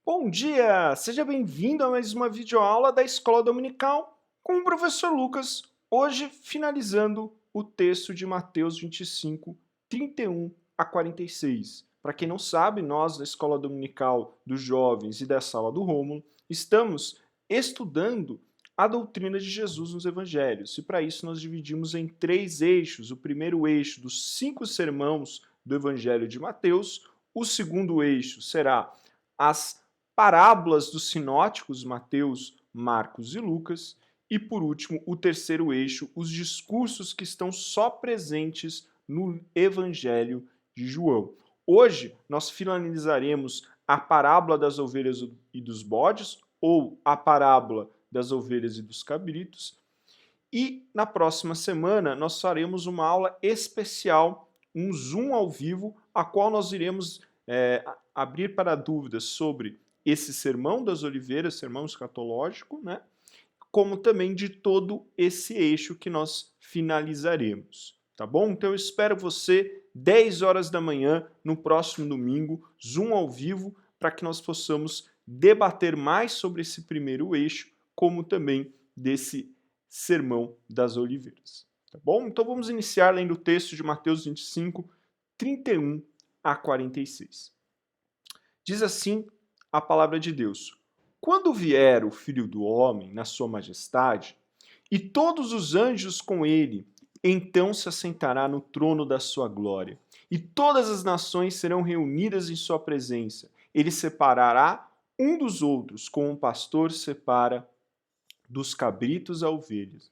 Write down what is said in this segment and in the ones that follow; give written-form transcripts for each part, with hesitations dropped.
Bom dia! Seja bem-vindo a mais uma videoaula da Escola Dominical com o professor Lucas, hoje finalizando o texto de Mateus 25, 31 a 46. Para quem não sabe, nós da Escola Dominical dos Jovens e da Sala do Rômulo estamos estudando a doutrina de Jesus nos Evangelhos, e para isso nós dividimos em três eixos. O primeiro eixo dos 5 sermãos do Evangelho de Mateus, o segundo eixo será as parábolas dos sinóticos Mateus, Marcos e Lucas, e por último, o terceiro eixo, os discursos que estão só presentes no Evangelho de João. Hoje nós finalizaremos a parábola das ovelhas e dos bodes, ou a parábola das ovelhas e dos cabritos, e na próxima semana nós faremos uma aula especial, um Zoom ao vivo, a qual nós iremos abrir para dúvidas sobre esse sermão das oliveiras, sermão escatológico, né? Como também de todo esse eixo que nós finalizaremos, tá bom? Então eu espero você 10 horas da manhã no próximo domingo, Zoom ao vivo, para que nós possamos debater mais sobre esse primeiro eixo, como também desse sermão das oliveiras, tá bom? Então vamos iniciar lendo o texto de Mateus 25, 31 a 46. Diz assim a palavra de Deus: Quando vier o Filho do Homem na sua majestade, e todos os anjos com ele, então se assentará no trono da sua glória, e todas as nações serão reunidas em sua presença. Ele separará um dos outros, como um pastor separa dos cabritos a ovelhas.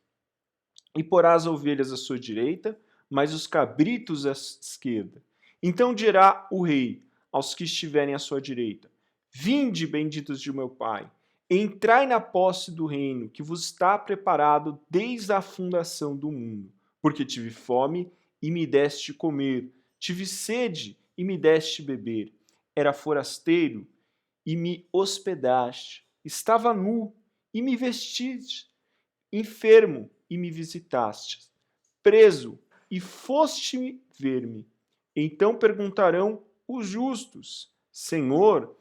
E porá as ovelhas à sua direita, mas os cabritos à esquerda. Então dirá o rei aos que estiverem à sua direita: Vinde, benditos de meu Pai, entrai na posse do reino que vos está preparado desde a fundação do mundo. Porque tive fome e me deste comer, tive sede e me deste beber, era forasteiro e me hospedaste, estava nu e me vestiste, enfermo e me visitaste, preso e foste ver-me. Então perguntarão os justos: Senhor,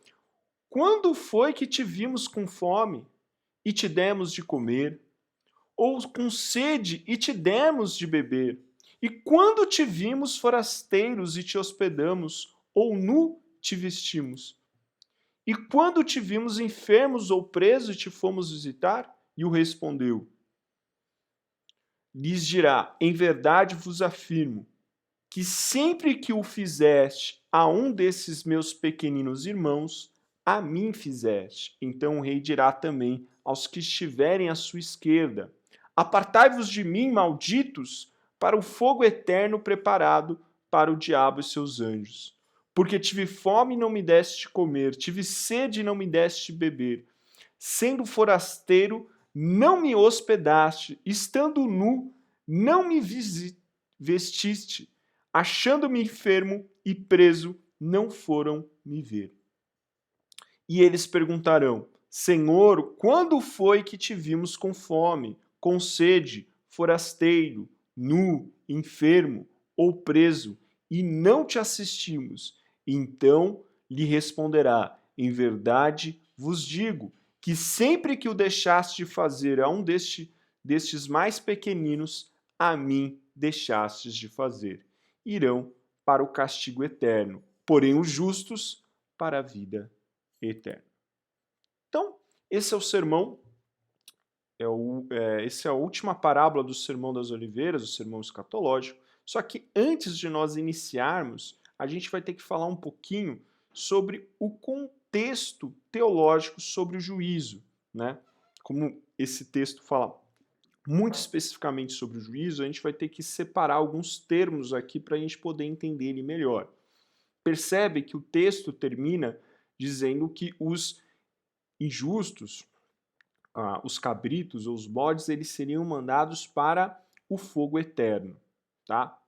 quando foi que te vimos com fome e te demos de comer? Ou com sede e te demos de beber? E quando te vimos forasteiros e te hospedamos, ou nu te vestimos? E quando te vimos enfermos ou presos e te fomos visitar? E o respondeu: lhes dirá: em verdade vos afirmo, que sempre que o fizeste a um desses meus pequeninos irmãos, a mim fizeste. Então o rei dirá também aos que estiverem à sua esquerda: Apartai-vos de mim, malditos, para o fogo eterno preparado para o diabo e seus anjos. Porque tive fome e não me deste comer, tive sede e não me deste beber, sendo forasteiro, não me hospedaste, estando nu, não me vestiste, achando-me enfermo e preso, não foram me ver. E eles perguntarão: Senhor, quando foi que te vimos com fome, com sede, forasteiro, nu, enfermo ou preso, e não te assistimos? Então lhe responderá: em verdade vos digo que sempre que o deixaste de fazer a um destes mais pequeninos, a mim deixastes de fazer. Irão para o castigo eterno, porém os justos para a vida eterna. Então, esse é o sermão, essa é a última parábola do Sermão das Oliveiras, o sermão escatológico. Só que antes de nós iniciarmos, a gente vai ter que falar um pouquinho sobre o contexto teológico sobre o juízo, né? Como esse texto fala muito especificamente sobre o juízo, a gente vai ter que separar alguns termos aqui para a gente poder entender ele melhor. Percebe que o texto termina dizendo que os injustos, os cabritos ou os bodes, eles seriam mandados para o fogo eterno, tá?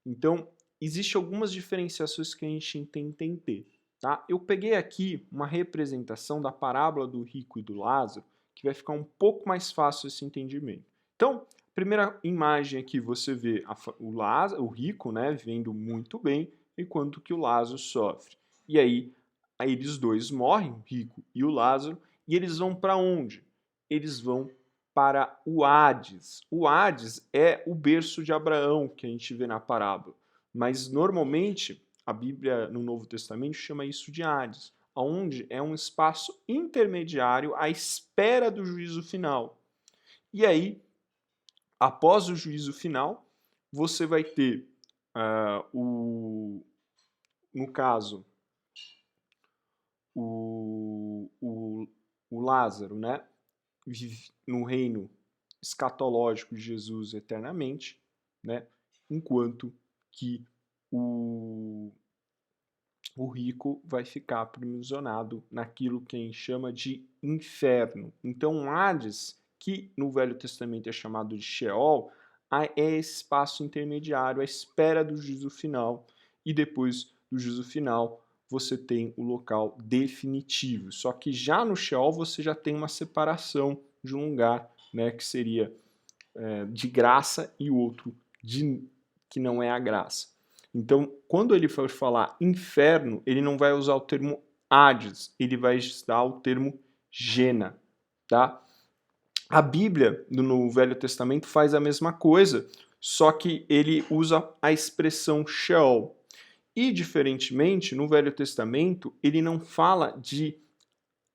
Então, existem algumas diferenciações que a gente tem que entender, tá? Eu peguei aqui uma representação da parábola do rico e do Lázaro, que vai ficar um pouco mais fácil esse entendimento. Então, primeira imagem aqui, você vê o Lázaro, o rico, né, vivendo muito bem, enquanto que o Lázaro sofre. E aí, Aí eles dois morrem, o rico e o Lázaro, e eles vão para onde? Eles vão para o Hades. O Hades é o berço de Abraão que a gente vê na parábola, mas normalmente a Bíblia no Novo Testamento chama isso de Hades, onde é um espaço intermediário à espera do juízo final. E aí, após o juízo final, você vai ter, no caso, o Lázaro, né, vive no reino escatológico de Jesus eternamente, né, enquanto que o rico vai ficar aprisionado naquilo que a gente chama de inferno. Então, Hades, que no Velho Testamento é chamado de Sheol, é esse espaço intermediário à espera do juízo final, e depois do juízo final você tem o local definitivo. Só que já no Sheol você já tem uma separação de um lugar, né, que seria de graça e o outro que não é a graça. Então, quando ele for falar inferno, ele não vai usar o termo Hades, ele vai usar o termo Gena, tá? A Bíblia, no Velho Testamento, faz a mesma coisa, só que ele usa a expressão Sheol. E, diferentemente, no Velho Testamento, ele não fala de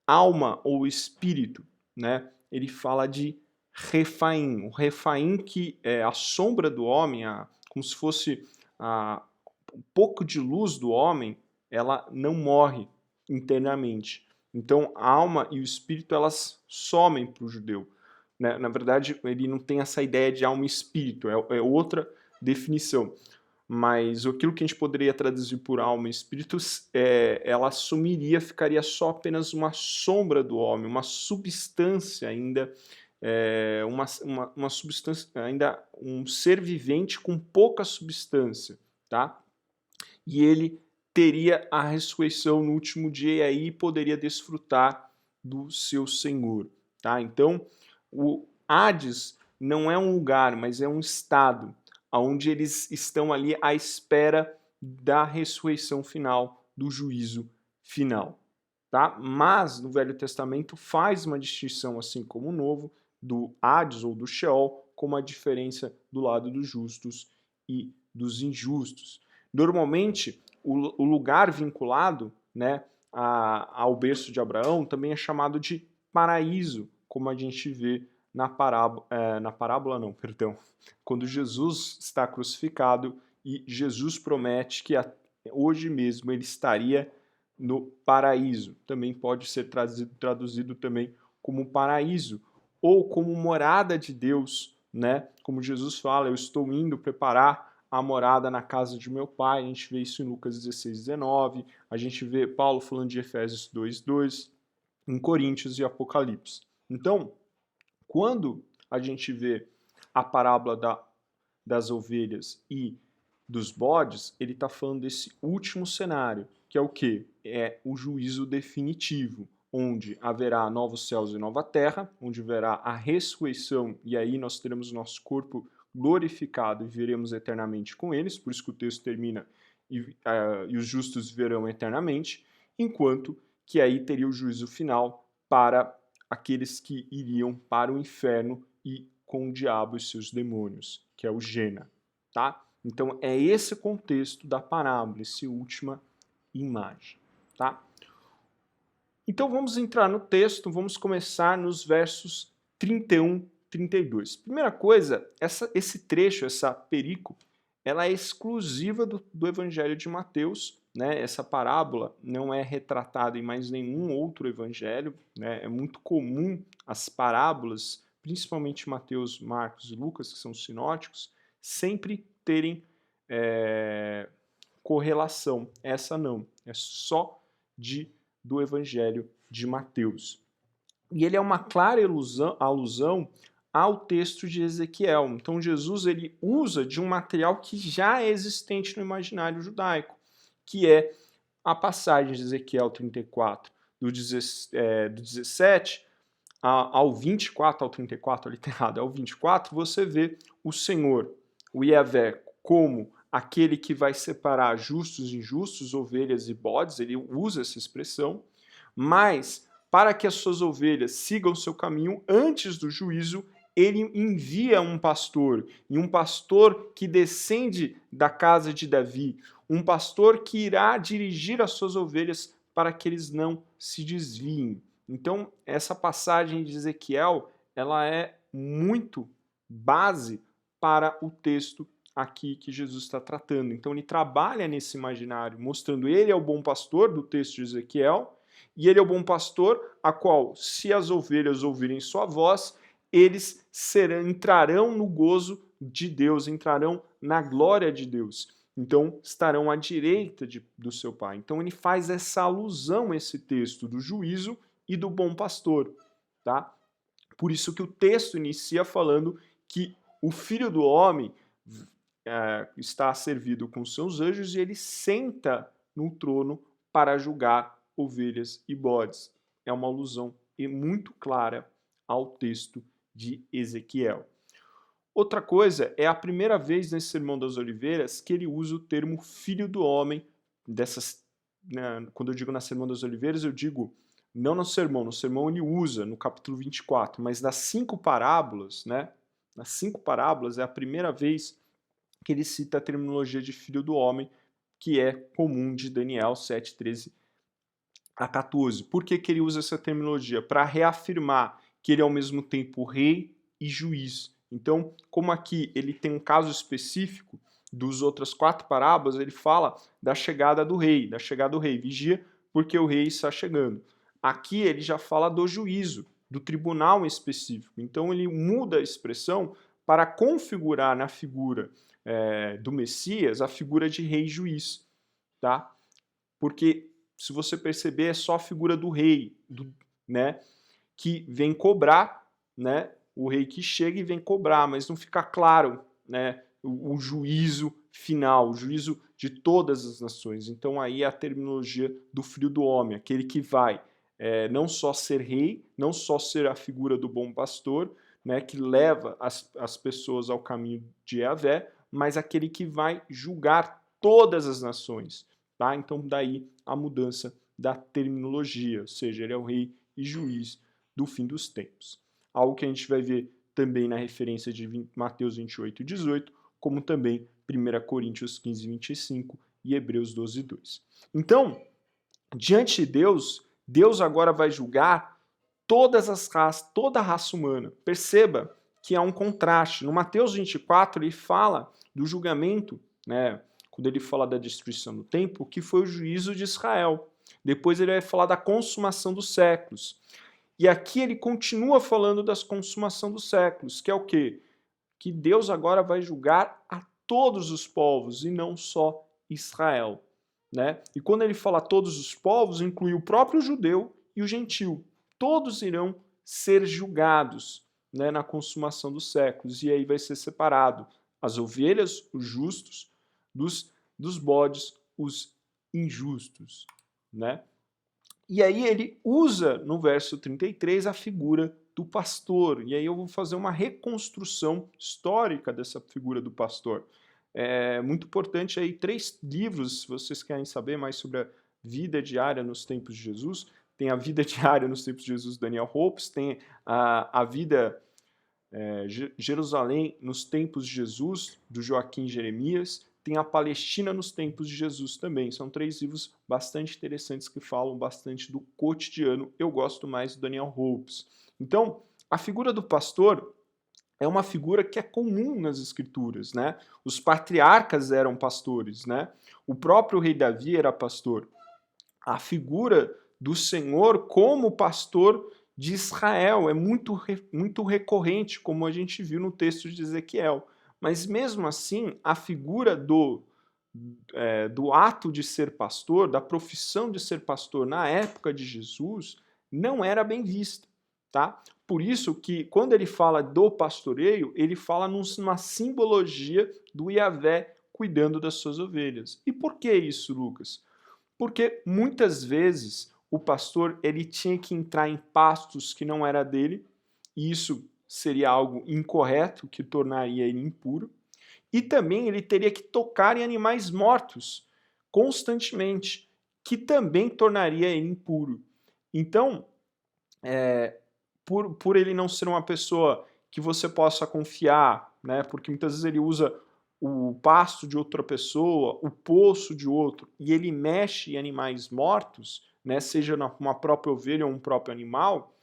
alma ou espírito, né? Ele fala de Refaim. O Refaim, que é a sombra do homem, como se fosse um pouco de luz do homem, ela não morre internamente. Então, a alma e o espírito, elas somem para o judeu. Né? Na verdade, ele não tem essa ideia de alma e espírito, é outra definição. Mas aquilo que a gente poderia traduzir por alma e espírito, ela sumiria, ficaria só apenas uma sombra do homem, uma substância ainda, uma substância, ainda um ser vivente com pouca substância, tá? E ele teria a ressurreição no último dia e aí poderia desfrutar do seu Senhor, tá? Então, o Hades não é um lugar, mas é um estado, onde eles estão ali à espera da ressurreição final, do juízo final, tá? Mas no Velho Testamento faz uma distinção, assim como o Novo, do Hades ou do Sheol, como a diferença do lado dos justos e dos injustos. Normalmente, o lugar vinculado, né, ao berço de Abraão também é chamado de paraíso, como a gente vê na parábola não, perdão, quando Jesus está crucificado e Jesus promete que hoje mesmo ele estaria no paraíso. Também pode ser traduzido também como paraíso ou como morada de Deus, né? Como Jesus fala, eu estou indo preparar a morada na casa de meu pai. A gente vê isso em Lucas 16, 19. A gente vê Paulo falando de Efésios 2, 2, em Coríntios e Apocalipse. Então, quando a gente vê a parábola das ovelhas e dos bodes, ele está falando desse último cenário, que é o quê? É o juízo definitivo, onde haverá novos céus e nova terra, onde haverá a ressurreição, e aí nós teremos o nosso corpo glorificado e viveremos eternamente com eles, por isso que o texto termina e os justos viverão eternamente, enquanto que aí teria o juízo final para aqueles que iriam para o inferno e com o diabo e seus demônios, que é o Gena, tá? Então é esse contexto da parábola, essa última imagem, tá? Então vamos entrar no texto, vamos começar nos versos 31, 32. Primeira coisa, esse trecho, essa perícope, ela é exclusiva do Evangelho de Mateus, né? Essa parábola não é retratada em mais nenhum outro evangelho, né? É muito comum as parábolas, principalmente Mateus, Marcos e Lucas, que são sinóticos, sempre terem correlação. Essa não, é só do Evangelho de Mateus. E ele é uma clara alusão ao texto de Ezequiel. Então Jesus ele usa de um material que já é existente no imaginário judaico, que é a passagem de Ezequiel 34, do 17 ao 24, ao 34, ali tá errado, ao 24, você vê o Senhor, o Yahvé, como aquele que vai separar justos e injustos, ovelhas e bodes, ele usa essa expressão, mas para que as suas ovelhas sigam seu caminho antes do juízo, ele envia um pastor, e um pastor que descende da casa de Davi, um pastor que irá dirigir as suas ovelhas para que eles não se desviem. Então, essa passagem de Ezequiel, ela é muito base para o texto aqui que Jesus está tratando. Então, ele trabalha nesse imaginário, mostrando ele é o bom pastor do texto de Ezequiel, e ele é o bom pastor, a qual, se as ovelhas ouvirem sua voz, eles entrarão no gozo de Deus, entrarão na glória de Deus. Então, estarão à direita do seu Pai. Então, ele faz essa alusão, esse texto, do juízo e do bom pastor. Tá? Por isso que o texto inicia falando que o Filho do Homem está servido com seus anjos e ele senta no trono para julgar ovelhas e bodes. É uma alusão muito clara ao texto de Ezequiel. Outra coisa, é a primeira vez nesse Sermão das Oliveiras que ele usa o termo Filho do Homem. Quando eu digo na Sermão das Oliveiras, eu digo não no sermão ele usa no capítulo 24, mas nas 5 parábolas, nas 5 parábolas é a primeira vez que ele cita a terminologia de Filho do Homem, que é comum de Daniel 7, 13 a 14. Por que ele usa essa terminologia? Para reafirmar que ele é ao mesmo tempo rei e juiz. Então, como aqui ele tem um caso específico dos outras 4 parábolas, ele fala da chegada do rei, vigia porque o rei está chegando. Aqui ele já fala do juízo, do tribunal específico. Então ele muda a expressão para configurar na figura do Messias a figura de rei e juiz. Tá? Porque, se você perceber, é só a figura do rei, que vem cobrar, o rei que chega e vem cobrar, mas não fica claro o juízo final, o juízo de todas as nações. Então aí é a terminologia do Filho do Homem, aquele que vai não só ser rei, não só ser a figura do bom pastor, que leva as pessoas ao caminho de Yahvé, mas aquele que vai julgar todas as nações. Tá? Então daí a mudança da terminologia, ou seja, ele é o rei e juiz do fim dos tempos. Algo que a gente vai ver também na referência de Mateus 28, 18, como também 1 Coríntios 15, 25 e Hebreus 12, 2. Então, diante de Deus, Deus agora vai julgar todas as raças, toda a raça humana. Perceba que há um contraste. No Mateus 24, ele fala do julgamento, quando ele fala da destruição do templo, que foi o juízo de Israel. Depois ele vai falar da consumação dos séculos. E aqui ele continua falando da consumação dos séculos, que é o quê? Que Deus agora vai julgar a todos os povos e não só Israel. E quando ele fala todos os povos, inclui o próprio judeu e o gentil. Todos irão ser julgados na consumação dos séculos. E aí vai ser separado as ovelhas, os justos, dos bodes, os injustos. E aí ele usa no verso 33 a figura do pastor. E aí eu vou fazer uma reconstrução histórica dessa figura do pastor. É muito importante aí 3 livros, se vocês querem saber mais sobre a vida diária nos tempos de Jesus. Tem a vida diária nos tempos de Jesus, Daniel Hopes, tem a vida Jerusalém nos tempos de Jesus, do Joaquim Jeremias, tem a Palestina nos tempos de Jesus também. São 3 livros bastante interessantes que falam bastante do cotidiano. Eu gosto mais do Daniel Hopes. Então, a figura do pastor é uma figura que é comum nas escrituras, Os patriarcas eram pastores, O próprio rei Davi era pastor. A figura do Senhor como pastor de Israel é muito recorrente, como a gente viu no texto de Ezequiel. Mas mesmo assim, a figura do ato de ser pastor, da profissão de ser pastor na época de Jesus, não era bem vista. Tá? Por isso que, quando ele fala do pastoreio, ele fala numa simbologia do Yahvé cuidando das suas ovelhas. E por que isso, Lucas? Porque muitas vezes o pastor ele tinha que entrar em pastos que não era dele, e isso seria algo incorreto, que tornaria ele impuro. E também ele teria que tocar em animais mortos constantemente, que também tornaria ele impuro. Então, por ele não ser uma pessoa que você possa confiar, né, porque muitas vezes ele usa o pasto de outra pessoa, o poço de outro, e ele mexe em animais mortos, né, seja uma própria ovelha ou um próprio animal,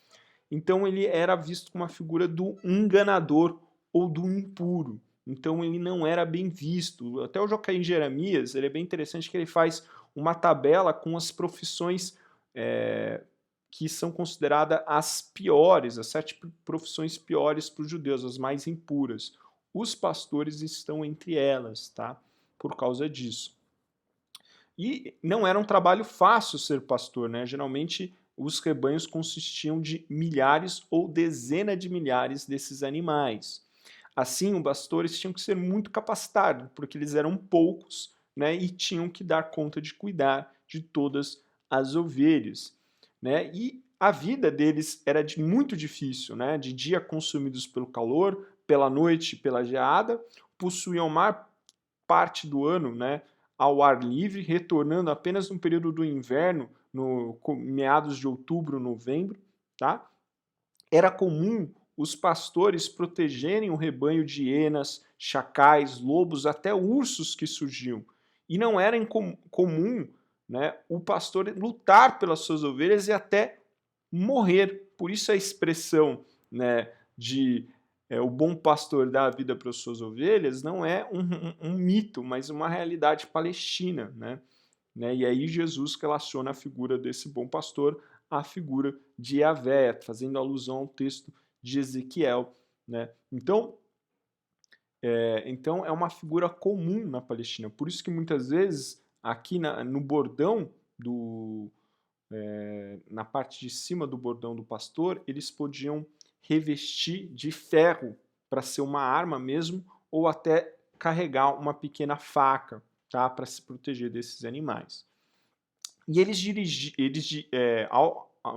então ele era visto como uma figura do enganador ou do impuro. Então ele não era bem visto. Até o Joaquim Jeremias, ele é bem interessante que ele faz uma tabela com as profissões que são consideradas as piores, as 7 profissões piores para os judeus, as mais impuras. Os pastores estão entre elas, tá? Por causa disso. E não era um trabalho fácil ser pastor, né? Geralmente os rebanhos consistiam de milhares ou dezenas de milhares desses animais. Assim, os pastores tinham que ser muito capacitados, porque eles eram poucos, né? E tinham que dar conta de cuidar de todas as ovelhas, né? E a vida deles era muito difícil, né? De dia consumidos pelo calor, pela noite pela geada, possuíam a maior parte do ano, né, ao ar livre, retornando apenas no período do inverno, no meados de outubro, novembro, tá? Era comum os pastores protegerem o rebanho de hienas, chacais, lobos, até ursos que surgiam. E não era comum, né, o pastor lutar pelas suas ovelhas e até morrer. Por isso a expressão, né, de o bom pastor dá a vida para as suas ovelhas não é um mito, mas uma realidade palestina, né? E aí Jesus relaciona a figura desse bom pastor à figura de Yahvé, fazendo alusão ao texto de Ezequiel, né? Então é uma figura comum na Palestina. Por isso que muitas vezes aqui no bordão na parte de cima do bordão do pastor, eles podiam revestir de ferro para ser uma arma mesmo, ou até carregar uma pequena faca, tá, para se proteger desses animais. E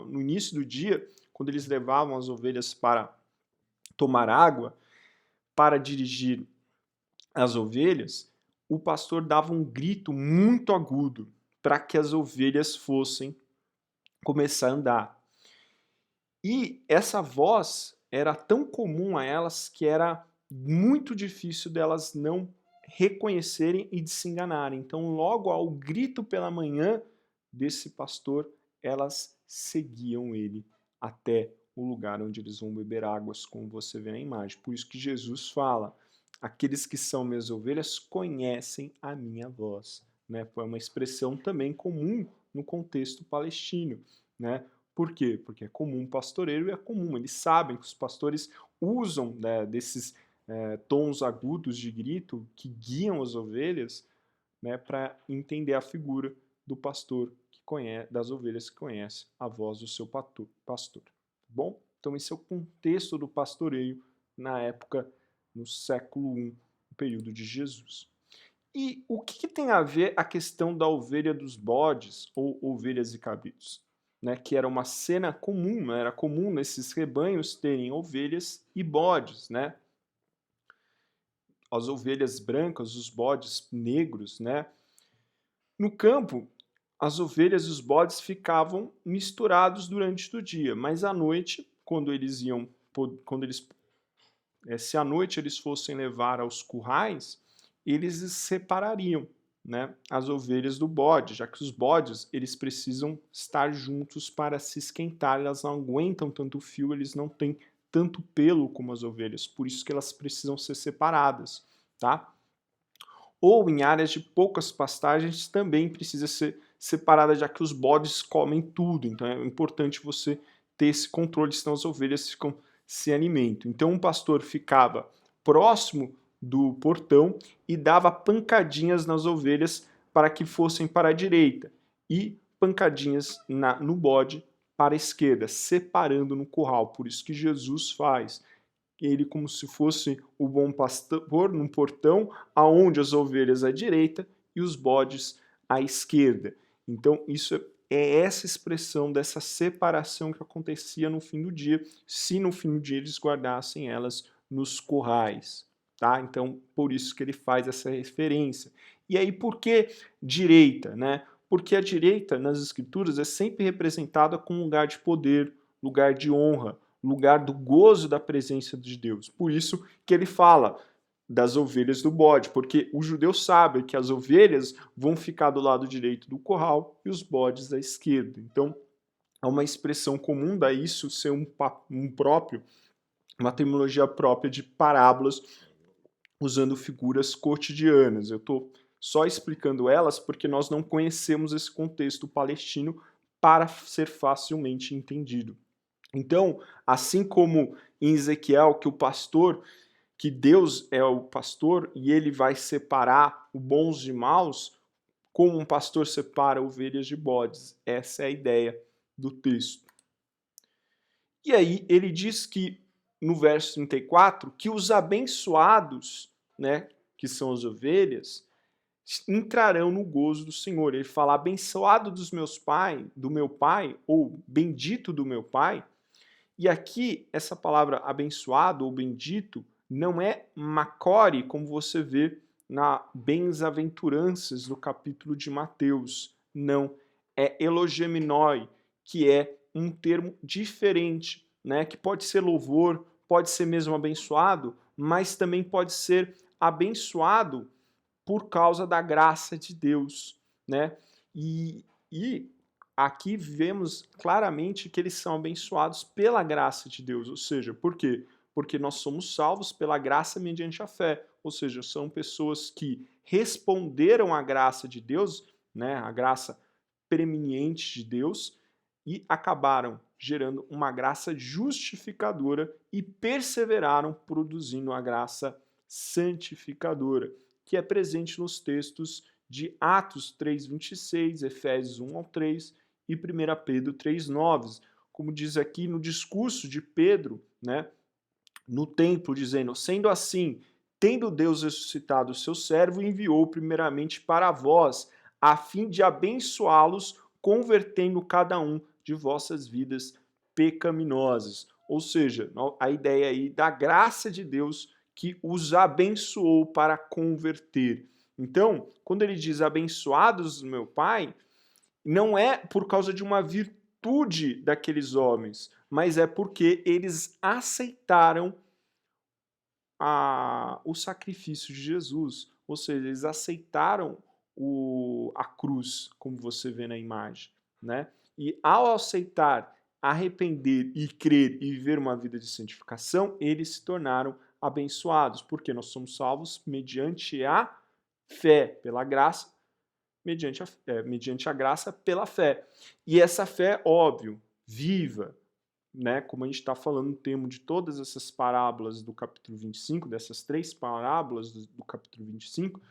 no início do dia, quando eles levavam as ovelhas para tomar água, para dirigir as ovelhas, o pastor dava um grito muito agudo para que as ovelhas fossem começar a andar. E essa voz era tão comum a elas que era muito difícil delas não reconhecerem e de se enganarem. Então, logo ao grito pela manhã desse pastor, elas seguiam ele até o lugar onde eles vão beber águas, como você vê na imagem. Por isso que Jesus fala: aqueles que são minhas ovelhas conhecem a minha voz. Né? Foi uma expressão também comum no contexto palestino, né? Por quê? Porque é comum pastoreiro e é comum. Eles sabem que os pastores usam, né, desses tons agudos de grito que guiam as ovelhas, né, para entender a figura do pastor que conhece, das ovelhas que conhece a voz do seu pastor. Tá bom? Então esse é o contexto do pastoreio na época, no século I, no período de Jesus. E o que tem a ver a questão da ovelha dos bodes ou ovelhas e cabritos? Né, que era uma cena comum, né, era comum nesses rebanhos terem ovelhas e bodes, né? As ovelhas brancas, os bodes negros, né? No campo, as ovelhas e os bodes ficavam misturados durante o dia, mas à noite, se à noite eles fossem levar aos currais, eles separariam, né, as ovelhas do bode, já que os bodes eles precisam estar juntos para se esquentar, elas não aguentam tanto fio, eles não têm tanto pelo como as ovelhas, por isso que elas precisam ser separadas, tá? Ou em áreas de poucas pastagens também precisa ser separada, já que os bodes comem tudo, então é importante você ter esse controle, senão as ovelhas ficam sem alimento. Então um pastor ficava próximo do portão e dava pancadinhas nas ovelhas para que fossem para a direita e pancadinhas no bode para a esquerda, separando no curral. Por isso que Jesus faz ele como se fosse o bom pastor num portão, aonde as ovelhas à direita e os bodes à esquerda. Então isso é essa expressão dessa separação que acontecia no fim do dia, se no fim do dia eles guardassem elas nos currais. tá? Então, por isso que ele faz essa referência. E aí, por que direita, né? Porque a direita, nas escrituras, é sempre representada como um lugar de poder, lugar de honra, lugar do gozo da presença de Deus. Por isso que ele fala das ovelhas do bode, porque o judeu sabe que as ovelhas vão ficar do lado direito do curral e os bodes à esquerda. Então, é uma expressão comum, daí isso ser uma terminologia própria de parábolas, usando figuras cotidianas. Eu estou só explicando elas porque nós não conhecemos esse contexto palestino para ser facilmente entendido. Então, assim como em Ezequiel, que Deus é o pastor e ele vai separar os bons de maus, como um pastor separa ovelhas de bodes. Essa é a ideia do texto. E aí ele diz que, no verso 34, que os abençoados, né, que são as ovelhas, entrarão no gozo do Senhor. Ele fala, abençoado do meu pai, ou bendito do meu pai. E aqui, essa palavra abençoado ou bendito não é macore, como você vê na Bens-aventuranças do capítulo de Mateus. Não, é elogeminoi, que é um termo diferente, né? Que pode ser louvor, pode ser mesmo abençoado, mas também pode ser abençoado por causa da graça de Deus, né? E aqui vemos claramente que eles são abençoados pela graça de Deus, ou seja, por quê? Porque nós somos salvos pela graça mediante a fé, ou seja, são pessoas que responderam à graça de Deus, né, a graça preeminente de Deus, e acabaram gerando uma graça justificadora e perseveraram produzindo a graça santificadora, que é presente nos textos de Atos 3:26, Efésios 1 ao 3 e 1 Pedro 3:9, como diz aqui no discurso de Pedro, né, no templo, dizendo, sendo assim, tendo Deus ressuscitado o seu servo, enviou primeiramente para vós, a fim de abençoá-los, convertendo cada um de vossas vidas pecaminosas. Ou seja, a ideia aí da graça de Deus que os abençoou para converter. Então, quando ele diz abençoados do meu Pai, não é por causa de uma virtude daqueles homens, mas é porque eles aceitaram o sacrifício de Jesus. Ou seja, eles aceitaram a cruz, como você vê na imagem, né? E ao aceitar, arrepender e crer e viver uma vida de santificação, eles se tornaram abençoados, porque nós somos salvos mediante a fé, pela graça, mediante a graça pela fé. E essa fé, óbvio, viva, né, como a gente está falando no termo de todas essas parábolas do capítulo 25, dessas 3 parábolas do capítulo 25,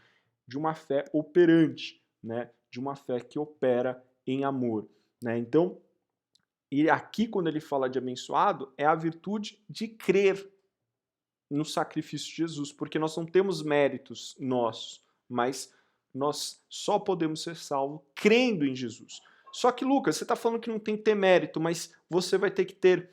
de uma fé operante, né, de uma fé que opera em amor. Né? Então, e aqui quando ele fala de abençoado, é a virtude de crer no sacrifício de Jesus, porque nós não temos méritos nossos, mas nós só podemos ser salvos crendo em Jesus. Só que, Lucas, você está falando que não tem que ter mérito, mas você vai ter que ter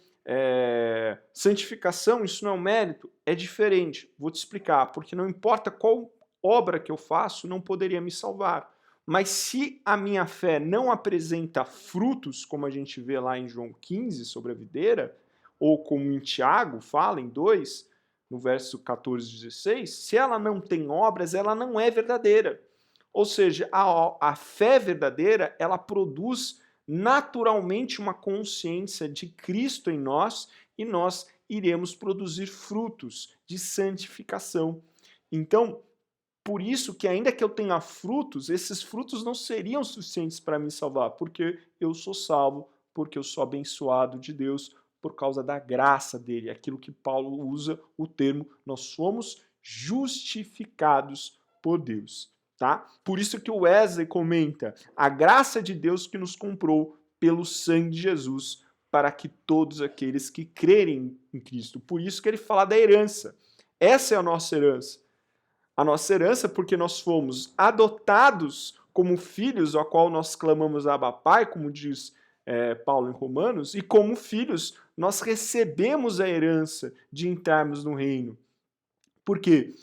santificação, isso não é um mérito? É diferente, vou te explicar, porque não importa qual obra que eu faço, não poderia me salvar. Mas se a minha fé não apresenta frutos, como a gente vê lá em João 15, sobre a videira, ou como em Tiago fala, em 2, no verso 14 e 16, se ela não tem obras, ela não é verdadeira. Ou seja, a fé verdadeira, ela produz naturalmente uma consciência de Cristo em nós e nós iremos produzir frutos de santificação. Então, por isso que ainda que eu tenha frutos, esses frutos não seriam suficientes para me salvar, porque eu sou salvo, porque eu sou abençoado de Deus, por causa da graça dele, aquilo que Paulo usa o termo, nós somos justificados por Deus. Tá? Por isso que o Wesley comenta, a graça de Deus que nos comprou pelo sangue de Jesus, para que todos aqueles que crerem em Cristo. Por isso que ele fala da herança. Essa é a nossa herança. A nossa herança porque nós fomos adotados como filhos, ao qual nós clamamos Abba Pai, como diz Paulo em Romanos, e como filhos nós recebemos a herança de entrarmos no reino. Por quê?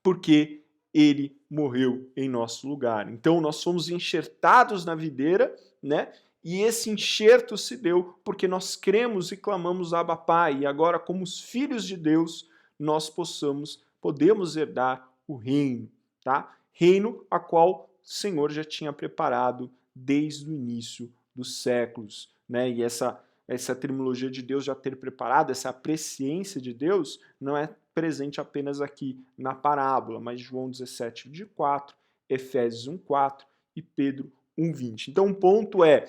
Porque ele morreu em nosso lugar. Então nós fomos enxertados na videira, né? E esse enxerto se deu porque nós cremos e clamamos Abba Pai. E agora, como os filhos de Deus, nós podemos herdar o reino, tá? Reino a qual o Senhor já tinha preparado desde o início dos séculos, né? E essa terminologia de Deus já ter preparado, essa presciência de Deus, não é presente apenas aqui na parábola, mas João 17:4, Efésios 1:4 e Pedro 1:20. Então o ponto é,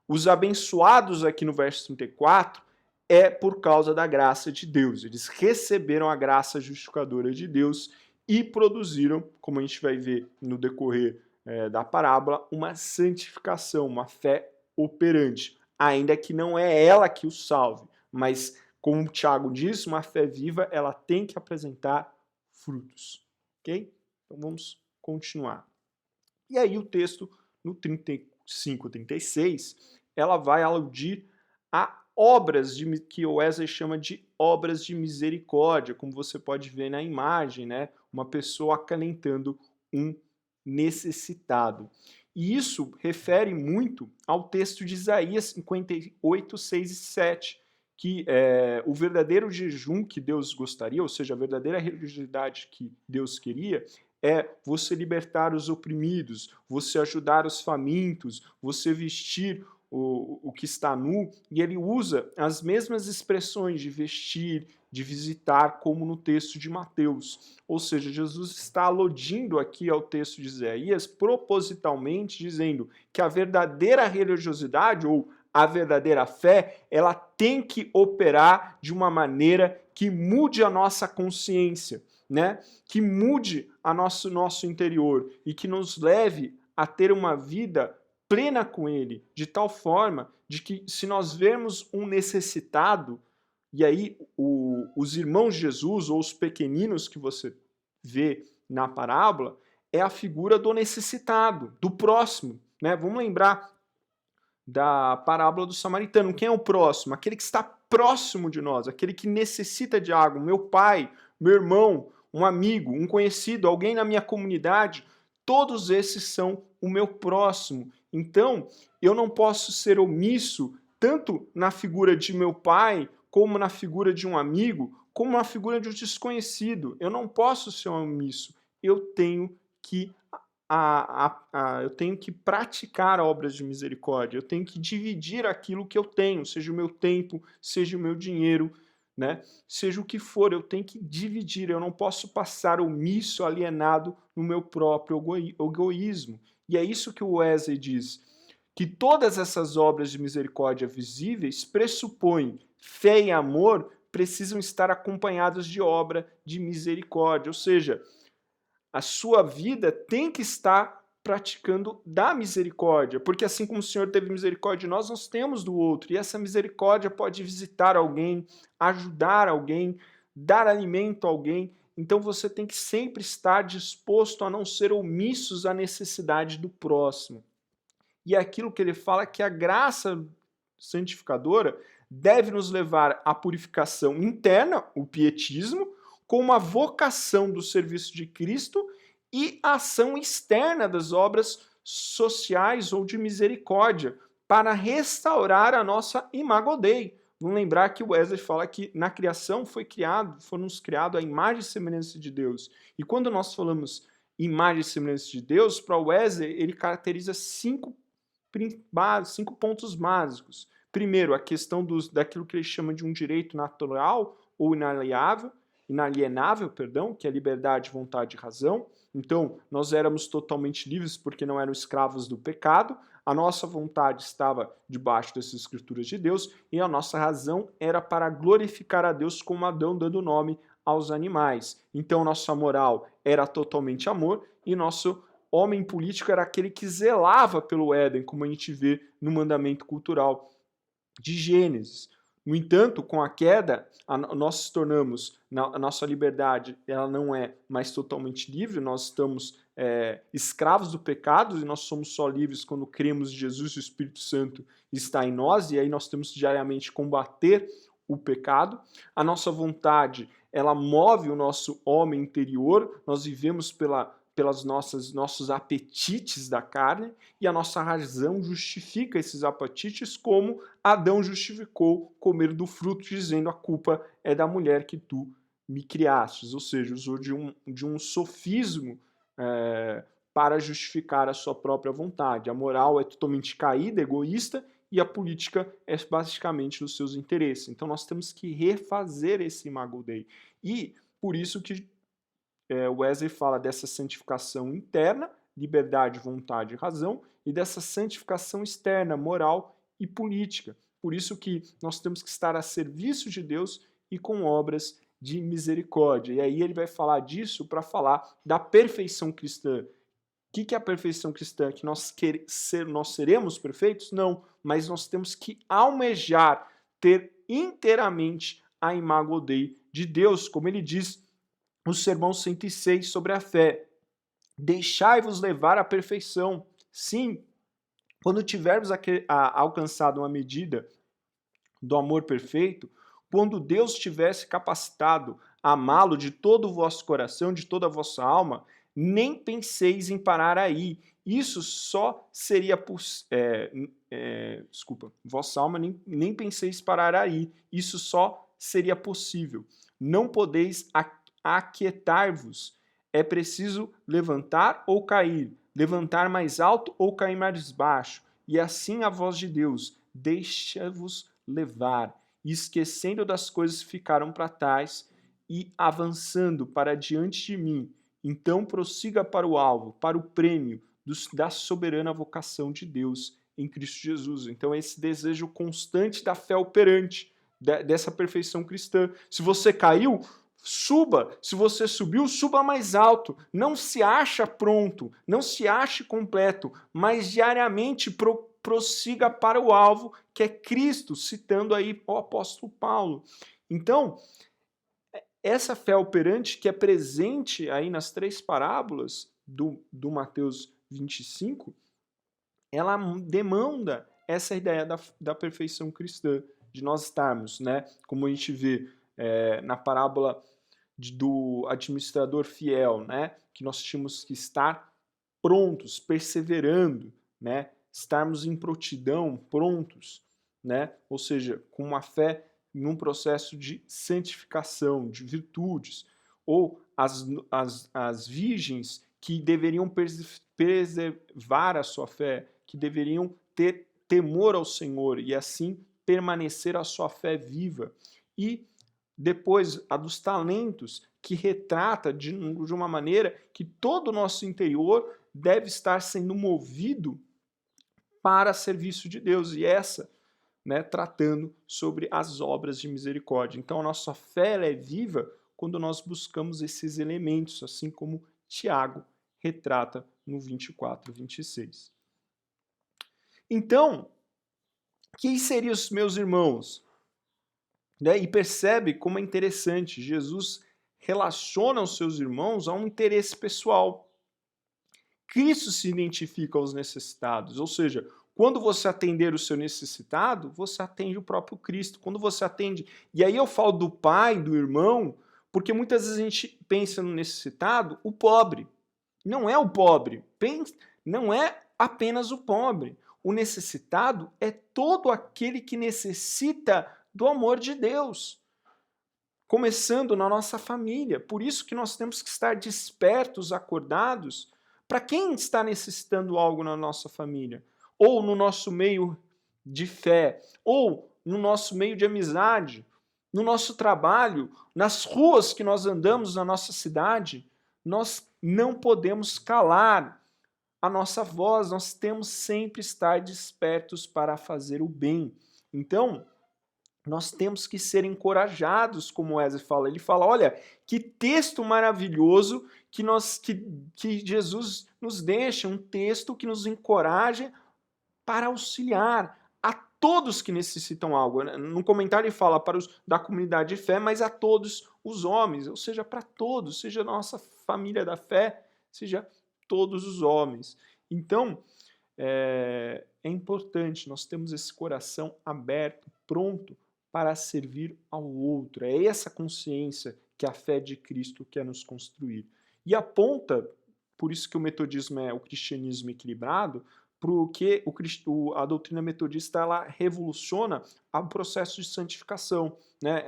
os abençoados aqui no verso 34 é por causa da graça de Deus. Eles receberam a graça justificadora de Deus e produziram, como a gente vai ver no decorrer da parábola, uma santificação, uma fé operante. Ainda que não é ela que o salve, mas como o Tiago disse, uma fé viva, ela tem que apresentar frutos. Ok? Então vamos continuar. E aí o texto, no 35, 36, ela vai aludir a obras que o Wesley chama de obras de misericórdia, como você pode ver na imagem, né? Uma pessoa acalentando um necessitado. E isso refere muito ao texto de Isaías 58, 6 e 7, que o verdadeiro jejum que Deus gostaria, ou seja, a verdadeira religiosidade que Deus queria, é você libertar os oprimidos, você ajudar os famintos, você vestir o que está nu, e ele usa as mesmas expressões de vestir, de visitar, como no texto de Mateus. Ou seja, Jesus está aludindo aqui ao texto de Isaías propositalmente, dizendo que a verdadeira religiosidade, ou a verdadeira fé, ela tem que operar de uma maneira que mude a nossa consciência, né? Que mude a nosso interior e que nos leve a ter uma vida plena com ele, de tal forma de que se nós vermos um necessitado, e aí os irmãos de Jesus ou os pequeninos que você vê na parábola, é a figura do necessitado, do próximo, né? Vamos lembrar da parábola do samaritano. Quem é o próximo? Aquele que está próximo de nós, aquele que necessita de água. Meu pai, meu irmão, um amigo, um conhecido, alguém na minha comunidade, todos esses são o meu próximo. Então, eu não posso ser omisso tanto na figura de meu pai, como na figura de um amigo, como na figura de um desconhecido. Eu não posso ser omisso. Eu tenho que eu tenho que praticar obras de misericórdia, eu tenho que dividir aquilo que eu tenho, seja o meu tempo, seja o meu dinheiro, né? Seja o que for, eu tenho que dividir, eu não posso passar omisso, alienado no meu próprio egoísmo. E é isso que o Wesley diz, que todas essas obras de misericórdia visíveis pressupõem fé e amor, precisam estar acompanhadas de obra de misericórdia, ou seja, a sua vida tem que estar praticando da misericórdia, porque assim como o Senhor teve misericórdia de nós, nós temos do outro, e essa misericórdia pode visitar alguém, ajudar alguém, dar alimento a alguém, então você tem que sempre estar disposto a não ser omissos à necessidade do próximo. E é aquilo que ele fala que a graça santificadora deve nos levar à purificação interna, o pietismo, com uma vocação do serviço de Cristo e a ação externa das obras sociais ou de misericórdia, para restaurar a nossa imago Dei. Vamos lembrar que o Wesley fala que na criação fomos criados a imagem e semelhança de Deus. E quando nós falamos imagem e semelhança de Deus, para o Wesley, ele caracteriza cinco pontos básicos. Primeiro, a questão daquilo que ele chama de um direito natural ou inalienável, que é liberdade, vontade e razão. Então, nós éramos totalmente livres porque não éramos escravos do pecado, a nossa vontade estava debaixo dessas escrituras de Deus e a nossa razão era para glorificar a Deus como Adão, dando nome aos animais. Então, nossa moral era totalmente amor e nosso homem político era aquele que zelava pelo Éden, como a gente vê no mandamento cultural de Gênesis. No entanto, com a queda, nós nos tornamos, a nossa liberdade ela não é mais totalmente livre, nós estamos escravos do pecado e nós somos só livres quando cremos em Jesus e o Espírito Santo está em nós, e aí nós temos que diariamente combater o pecado. A nossa vontade, ela move o nosso homem interior, nós vivemos pelas nossos apetites da carne, e a nossa razão justifica esses apetites, como Adão justificou comer do fruto, dizendo: a culpa é da mulher que tu me criastes. Ou seja, usou de um sofismo para justificar a sua própria vontade. A moral é totalmente caída, egoísta, e a política é basicamente os seus interesses. Então nós temos que refazer esse Imago Dei. E por isso que Wesley fala dessa santificação interna, liberdade, vontade e razão, e dessa santificação externa, moral e política. Por isso que nós temos que estar a serviço de Deus e com obras de misericórdia. E aí ele vai falar disso para falar da perfeição cristã. O que é a perfeição cristã? Que nós seremos perfeitos? Não, mas nós temos que almejar ter inteiramente a Imago Dei de Deus, como ele diz no Sermão 106 sobre a fé. Deixai-vos levar à perfeição. Sim, quando tivermos alcançado uma medida do amor perfeito, quando Deus tivesse capacitado a amá-lo de todo o vosso coração, de toda a vossa alma, nem penseis em parar aí. Isso só seria vossa alma, nem penseis parar aí. Isso só seria possível. Não podeis aquietar-vos. É preciso levantar ou cair, levantar mais alto ou cair mais baixo. E assim a voz de Deus: deixa-vos levar, esquecendo das coisas que ficaram para trás e avançando para diante de mim. Então prossiga para o alvo, para o prêmio da soberana vocação de Deus em Cristo Jesus. Então esse desejo constante da fé operante, dessa perfeição cristã. Se você caiu, suba. Se você subiu, suba mais alto. Não se acha pronto, não se ache completo, mas diariamente prossiga para o alvo, que é Cristo, citando aí o apóstolo Paulo. Então, essa fé operante que é presente aí nas três parábolas do Mateus 25, ela demanda essa ideia da perfeição cristã, de nós estarmos, né, como a gente vê na parábola do administrador fiel, né, que nós tínhamos que estar prontos, perseverando, né, estarmos em prontidão, prontos, né, ou seja, com uma fé num processo de santificação, de virtudes, ou as virgens que deveriam preservar a sua fé, que deveriam ter temor ao Senhor e assim permanecer a sua fé viva. E depois a dos talentos, que retrata de uma maneira que todo o nosso interior deve estar sendo movido para serviço de Deus, e essa, né, tratando sobre as obras de misericórdia. Então a nossa fé é viva quando nós buscamos esses elementos, assim como Tiago retrata no 24, 26. Então, quem seriam os meus irmãos? Né? E percebe como é interessante, Jesus relaciona os seus irmãos a um interesse pessoal. Cristo se identifica aos necessitados, ou seja, quando você atender o seu necessitado, você atende o próprio Cristo. Quando você atende... E aí eu falo do pai, do irmão, porque muitas vezes a gente pensa no necessitado, o pobre. Não é o pobre, não é apenas o pobre. O necessitado é todo aquele que necessita do amor de Deus, começando na nossa família. Por isso que nós temos que estar despertos, acordados, para quem está necessitando algo na nossa família, ou no nosso meio de fé, ou no nosso meio de amizade, no nosso trabalho, nas ruas que nós andamos na nossa cidade. Nós não podemos calar a nossa voz, nós temos sempre estar despertos para fazer o bem. Então, nós temos que ser encorajados, como Wesley fala. Ele fala, olha, que texto maravilhoso que Jesus nos deixa, um texto que nos encoraja para auxiliar a todos que necessitam algo. No comentário ele fala para os da comunidade de fé, mas a todos os homens, ou seja, para todos, seja a nossa família da fé, seja todos os homens. Então, é importante, nós temos esse coração aberto, pronto, para servir ao outro. É essa consciência que a fé de Cristo quer nos construir. E aponta, por isso que o metodismo é o cristianismo equilibrado, porque a doutrina metodista ela revoluciona o processo de santificação, né?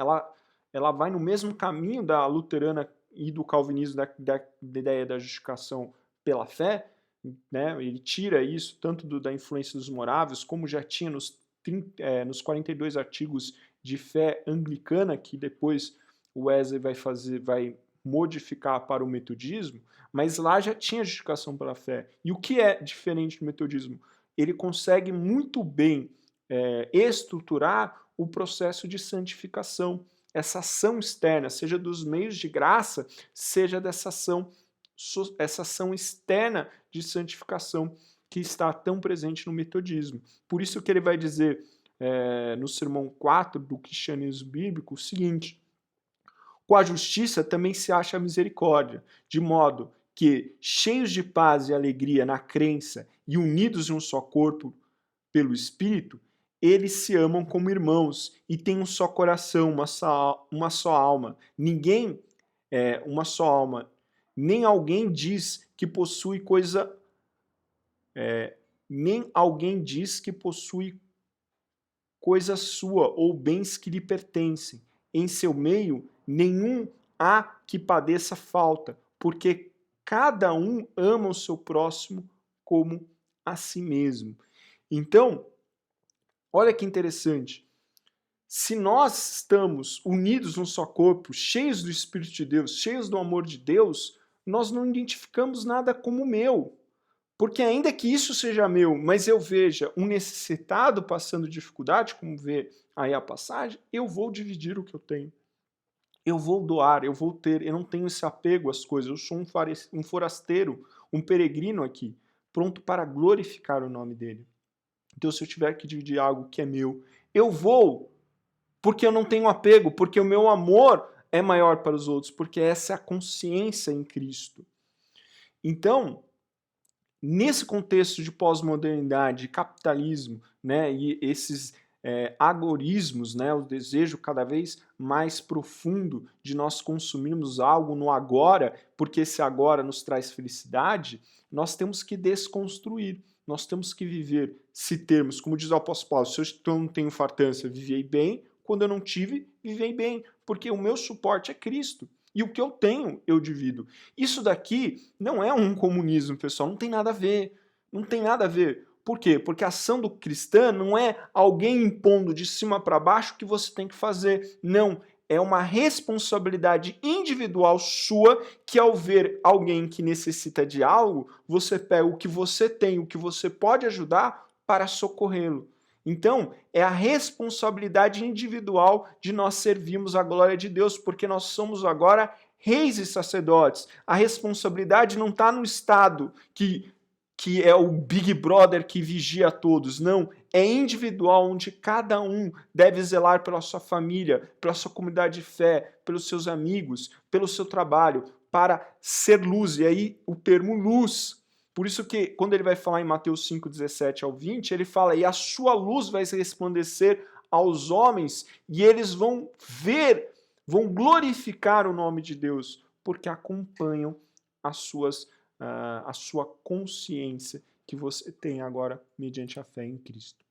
Ela vai no mesmo caminho da luterana e do calvinismo, da ideia da justificação pela fé, né? Ele tira isso tanto da influência dos moráveis, como já tinha nos 42 artigos de fé anglicana, que depois o Wesley vai modificar para o metodismo, mas lá já tinha justificação pela fé. E o que é diferente do metodismo? Ele consegue muito bem estruturar o processo de santificação, essa ação externa, seja dos meios de graça, seja dessa essa ação externa de santificação que está tão presente no metodismo. Por isso que ele vai dizer no sermão 4 do cristianismo bíblico o seguinte: com a justiça também se acha a misericórdia, de modo que, cheios de paz e alegria na crença e unidos em um só corpo pelo Espírito, eles se amam como irmãos e têm um só coração, uma só alma. Uma só alma. Nem alguém diz que possui nem alguém diz que possui coisa sua ou bens que lhe pertencem. Em seu meio, nenhum há que padeça falta, porque cada um ama o seu próximo como a si mesmo. Então, olha que interessante. Se nós estamos unidos num só corpo, cheios do Espírito de Deus, cheios do amor de Deus, nós não identificamos nada como meu. Porque ainda que isso seja meu, mas eu veja um necessitado passando dificuldade, como vê aí a passagem, eu vou dividir o que eu tenho. Eu vou doar, eu vou ter, eu não tenho esse apego às coisas, eu sou um forasteiro, um peregrino aqui, pronto para glorificar o nome dele. Então, se eu tiver que dividir algo que é meu, eu vou, porque eu não tenho apego, porque o meu amor é maior para os outros, porque essa é a consciência em Cristo. Então, nesse contexto de pós-modernidade, capitalismo, né, e esses agorismos, né, o desejo cada vez mais profundo de nós consumirmos algo no agora, porque esse agora nos traz felicidade, nós temos que desconstruir, nós temos que viver, se termos, como diz o apóstolo Paulo, se eu não tenho fartância, vivei bem, quando eu não tive, vivei bem, porque o meu suporte é Cristo. E o que eu tenho, eu divido. Isso daqui não é um comunismo, pessoal, não tem nada a ver. Não tem nada a ver. Por quê? Porque a ação do cristão não é alguém impondo de cima para baixo o que você tem que fazer. Não, é uma responsabilidade individual sua que ao ver alguém que necessita de algo, você pega o que você tem, o que você pode ajudar para socorrê-lo. Então, é a responsabilidade individual de nós servirmos a glória de Deus, porque nós somos agora reis e sacerdotes. A responsabilidade não está no Estado, que é o Big Brother que vigia todos. Não, é individual, onde cada um deve zelar pela sua família, pela sua comunidade de fé, pelos seus amigos, pelo seu trabalho, para ser luz. E aí o termo luz. Por isso que quando ele vai falar em Mateus 5, 17 ao 20, ele fala, e a sua luz vai resplandecer aos homens, e eles vão ver, vão glorificar o nome de Deus, porque acompanham a sua consciência que você tem agora mediante a fé em Cristo.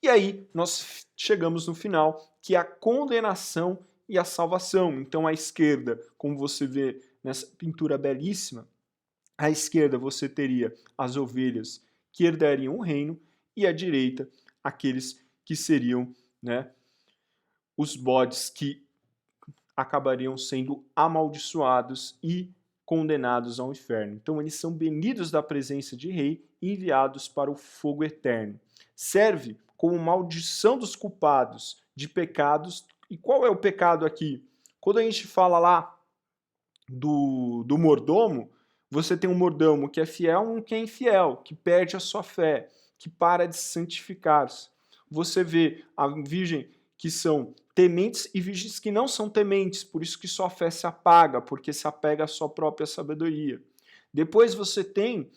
E aí nós chegamos no final, que é a condenação e a salvação. Então à esquerda, como você vê nessa pintura belíssima, à esquerda você teria as ovelhas que herdariam o reino e à direita aqueles que seriam, né, os bodes que acabariam sendo amaldiçoados e condenados ao inferno. Então eles são banidos da presença de rei e enviados para o fogo eterno. Serve como maldição dos culpados de pecados. E qual é o pecado aqui? Quando a gente fala lá do mordomo, você tem um mordomo que é fiel e um que é infiel, que perde a sua fé, que para de santificar-se. Você vê a virgem que são tementes e virgens que não são tementes, por isso que sua fé se apaga, porque se apega à sua própria sabedoria. Depois você tem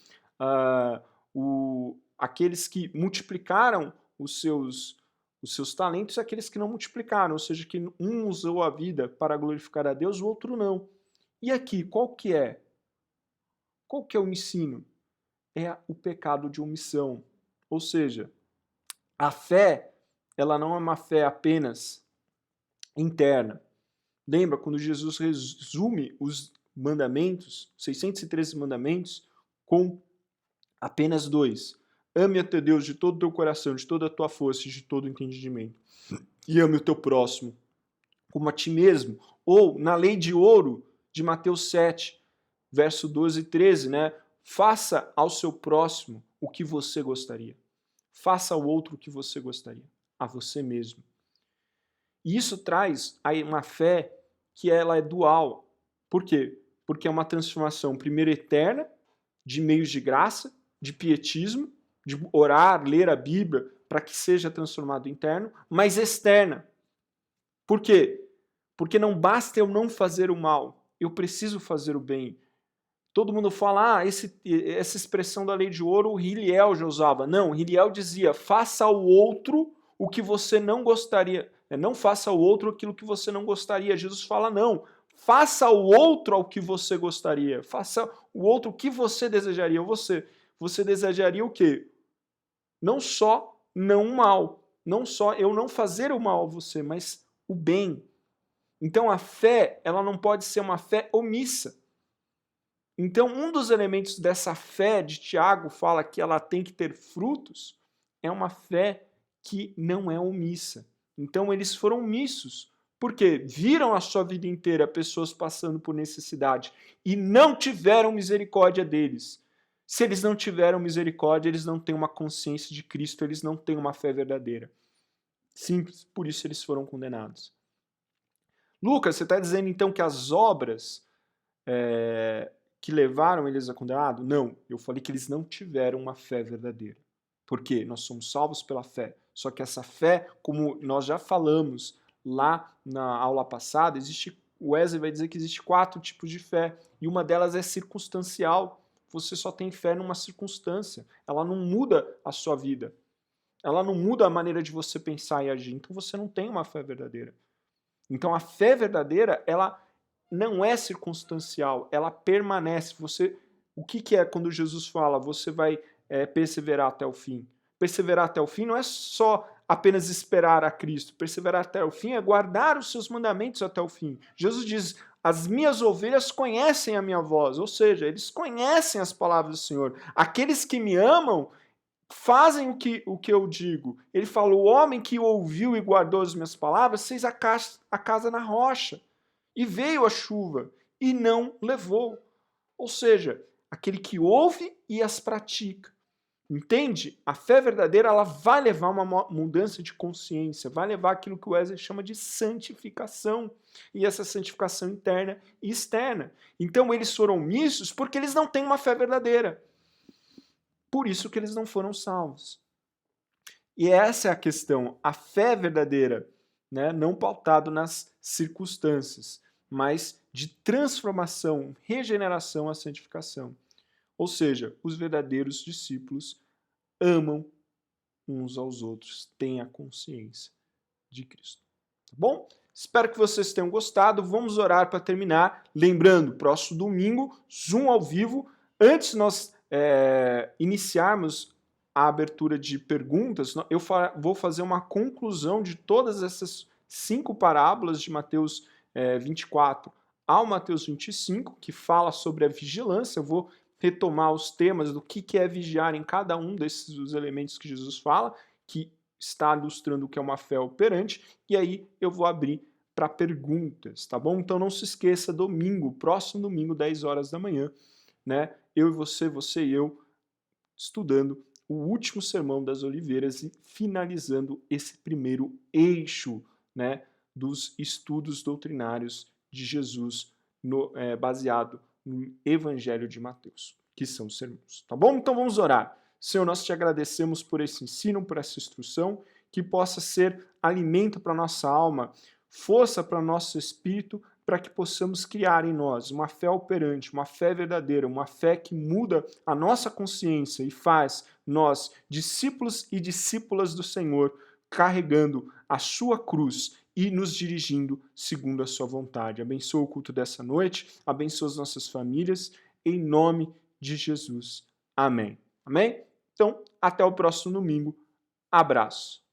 aqueles que multiplicaram os seus Os seus talentos é aqueles que não multiplicaram, ou seja, que um usou a vida para glorificar a Deus, o outro não. E aqui, qual que é? Qual que é o ensino? É o pecado de omissão. Ou seja, a fé, ela não é uma fé apenas interna. Lembra quando Jesus resume os mandamentos, 613 mandamentos, com apenas 2. Ame a teu Deus de todo o teu coração, de toda a tua força e de todo o entendimento. E ame o teu próximo como a ti mesmo. Ou na lei de ouro de Mateus 7, verso 12 e 13, né? Faça ao seu próximo o que você gostaria. Faça ao outro o que você gostaria. A você mesmo. E isso traz aí uma fé que ela é dual. Por quê? Porque é uma transformação, primeiro eterna, de meios de graça, de pietismo, de orar, ler a Bíblia, para que seja transformado interno, mas externa. Por quê? Porque não basta eu não fazer o mal, eu preciso fazer o bem. Todo mundo fala, essa expressão da lei de ouro o Hillel já usava. Não, Hillel dizia, faça ao outro o que você não gostaria. Não faça ao outro aquilo que você não gostaria. Jesus fala, não, faça ao outro ao que você gostaria. Faça o outro o que você desejaria. Você desejaria o quê? Não só não o mal, não só eu não fazer o mal a você, mas o bem. Então a fé, ela não pode ser uma fé omissa. Então, um dos elementos dessa fé de Tiago fala que ela tem que ter frutos, é uma fé que não é omissa. Então, eles foram omissos, porque viram a sua vida inteira pessoas passando por necessidade e não tiveram misericórdia deles. Se eles não tiveram misericórdia, eles não têm uma consciência de Cristo, eles não têm uma fé verdadeira. Simples, por isso eles foram condenados. Lucas, você está dizendo então que as obras que levaram eles a condenado? Não, eu falei que eles não tiveram uma fé verdadeira. Por quê? Nós somos salvos pela fé. Só que essa fé, como nós já falamos lá na aula passada, o Wesley vai dizer que existe 4 tipos de fé, e uma delas é circunstancial. Você só tem fé numa circunstância, ela não muda a sua vida. Ela não muda a maneira de você pensar e agir, então você não tem uma fé verdadeira. Então a fé verdadeira, ela não é circunstancial, ela permanece. O que é quando Jesus fala, você vai perseverar até o fim? Perseverar até o fim não é só apenas esperar a Cristo. Perseverar até o fim é guardar os seus mandamentos até o fim. Jesus diz, as minhas ovelhas conhecem a minha voz, ou seja, eles conhecem as palavras do Senhor. Aqueles que me amam fazem o que eu digo. Ele fala, o homem que ouviu e guardou as minhas palavras fez a casa na rocha. E veio a chuva e não levou. Ou seja, aquele que ouve e as pratica. Entende? A fé verdadeira, ela vai levar uma mudança de consciência, vai levar aquilo que o Wesley chama de santificação. E essa santificação interna e externa. Então eles foram omissos porque eles não têm uma fé verdadeira. Por isso que eles não foram salvos. E essa é a questão. A fé verdadeira, né, não pautado nas circunstâncias, mas de transformação, regeneração à santificação. Ou seja, os verdadeiros discípulos amam uns aos outros, têm a consciência de Cristo. Tá bom? Espero que vocês tenham gostado. Vamos orar para terminar. Lembrando, próximo domingo, Zoom ao vivo. Antes nós iniciarmos a abertura de perguntas, eu vou fazer uma conclusão de todas essas 5 parábolas de Mateus 24 ao Mateus 25, que fala sobre a vigilância. Eu vou retomar os temas do que é vigiar em cada um desses elementos que Jesus fala, que está ilustrando o que é uma fé operante, e aí eu vou abrir para perguntas, tá bom? Então não se esqueça, domingo, próximo domingo, 10 horas da manhã, né? Eu e você e eu, estudando o último sermão das oliveiras e finalizando esse primeiro eixo, né, dos estudos doutrinários de Jesus baseado no Evangelho de Mateus, que são os sermões. Tá bom? Então vamos orar. Senhor, nós te agradecemos por esse ensino, por essa instrução, que possa ser alimento para a nossa alma, força para o nosso espírito, para que possamos criar em nós uma fé operante, uma fé verdadeira, uma fé que muda a nossa consciência e faz nós, discípulos e discípulas do Senhor, carregando a sua cruz e nos dirigindo segundo a sua vontade. Abençoa o culto dessa noite, abençoa as nossas famílias, em nome de Jesus. Amém. Amém? Então, até o próximo domingo. Abraço.